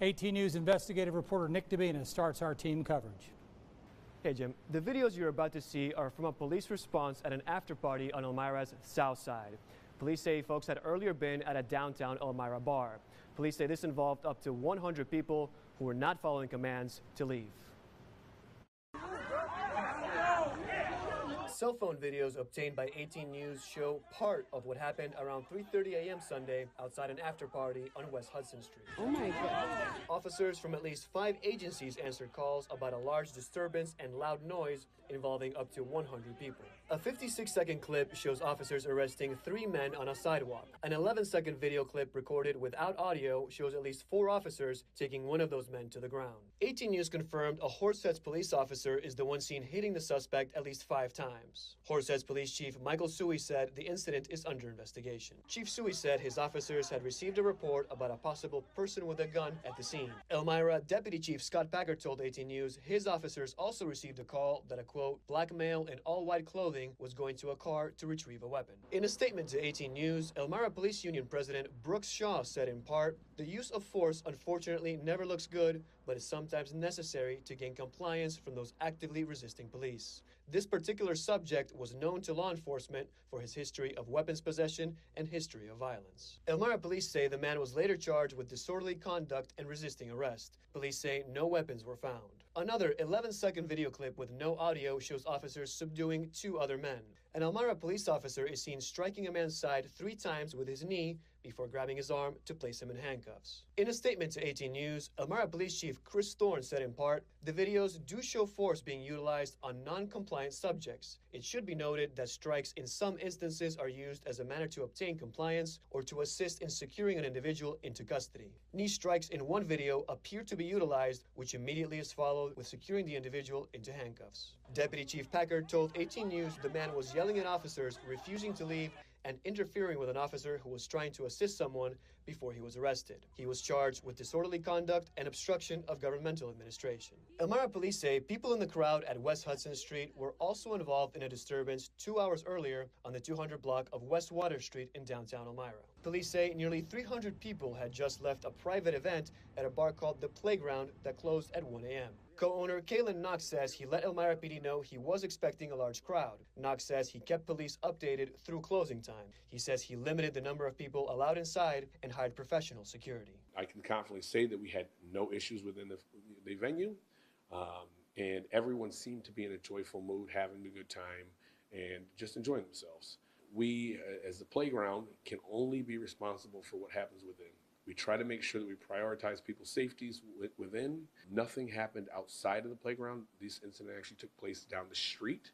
18 News investigative reporter Nick Dabina starts our team coverage. Hey Jim, the videos you're about to see are from a police response at an after party on Elmira's south side. Police say folks had earlier been at a downtown Elmira bar. Police say this involved up to 100 people who were not following commands to leave. Cell phone videos obtained by 18 News show part of what happened around 3:30 a.m. Sunday outside an after party on West Hudson Street. Oh my God. Officers from at least 5 agencies answered calls about a large disturbance and loud noise involving up to 100 people. A 56-second clip shows officers arresting 3 men on a sidewalk. An 11-second video clip recorded without audio shows at least 4 officers taking one of those men to the ground. 18 News confirmed a Horseheads police officer is the one seen hitting the suspect at least 5 times. Horseheads Police Chief Michael Suhey said the incident is under investigation. Chief Suhey said his officers had received a report about a possible person with a gun at the scene. Elmira Deputy Chief Scott Packard told 18 News his officers also received a call that a, quote, black male in all white clothing was going to a car to retrieve a weapon. In a statement to 18 News, Elmira Police Union President Brooks Shaw said in part, the use of force unfortunately never looks good, but is sometimes necessary to gain compliance from those actively resisting police. This particular subject was known to law enforcement for his history of weapons possession and history of violence. Elmira police say the man was later charged with disorderly conduct and resisting arrest. Police say no weapons were found. Another 11-second video clip with no audio shows officers subduing 2 other men. An Elmira police officer is seen striking a man's side 3 times with his knee before grabbing his arm to place him in handcuffs. In a statement to 18 News, Elmira Police Chief Thorne said in part, the videos do show force being utilized on non-compliant subjects. It should be noted that strikes in some instances are used as a manner to obtain compliance or to assist in securing an individual into custody. Knee strikes in one video appear to be utilized, which immediately is followed with securing the individual into handcuffs. Deputy Chief Packard told 18 News the man was yelling at officers, refusing to leave, and interfering with an officer who was trying to assist someone before he was arrested. He was charged with disorderly conduct and obstruction of governmental administration. Elmira police say people in the crowd at West Hudson Street were also involved in a disturbance 2 hours earlier on the 200 block of West Water Street in downtown Elmira. Police say nearly 300 people had just left a private event at a bar called The Playground that closed at 1 a.m. Co-owner Kalen Knox says he let Elmira PD know he was expecting a large crowd. Knox says he kept police updated through closing time. He says he limited the number of people allowed inside and hired professional security. I can confidently say that we had no issues within the venue, and everyone seemed to be in a joyful mood, having a good time, and just enjoying themselves. We, as the playground, can only be responsible for what happens within. We try to make sure that we prioritize people's safeties within. Nothing happened outside of the playground. This incident actually took place down the street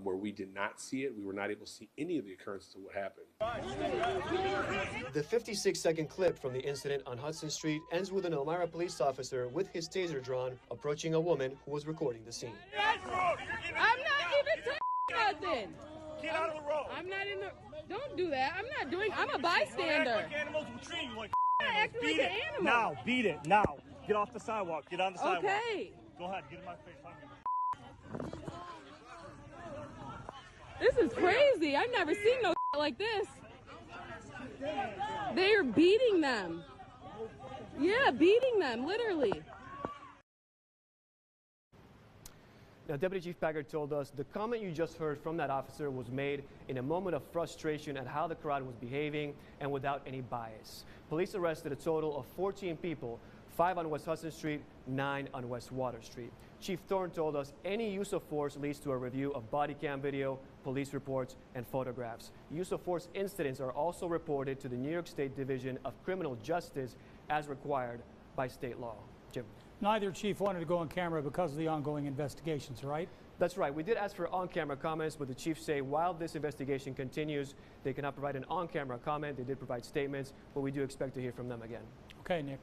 where we did not see it. We were not able to see any of the occurrences of what happened. The 56-second clip from the incident on Hudson Street ends with an Elmira police officer with his taser drawn approaching a woman who was recording the scene. I'm not even touching nothing. Get out of the road. I'm not in the... Don't do that. I'm not doing... I'm a bystander. Act like animals will treat you like acting like an animal. Now, beat it. Now. Get off the sidewalk. Get on the sidewalk. Okay. Go ahead. Get in my face. This is crazy. I've never seen no like this. They are beating them. Yeah, beating them, literally. Now, Deputy Chief Packard told us the comment you just heard from that officer was made in a moment of frustration at how the crowd was behaving and without any bias. Police arrested a total of 14 people, 5 on West Hudson Street, 9 on West Water Street. Chief Thorne told us any use of force leads to a review of body cam video, police reports, and photographs. Use of force incidents are also reported to the New York State Division of Criminal Justice as required by state law. Jim. Neither chief wanted to go on camera because of the ongoing investigations, right? That's right. We did ask for on-camera comments, but the chiefs say while this investigation continues, they cannot provide an on-camera comment. They did provide statements, but we do expect to hear from them again. Okay, Nick.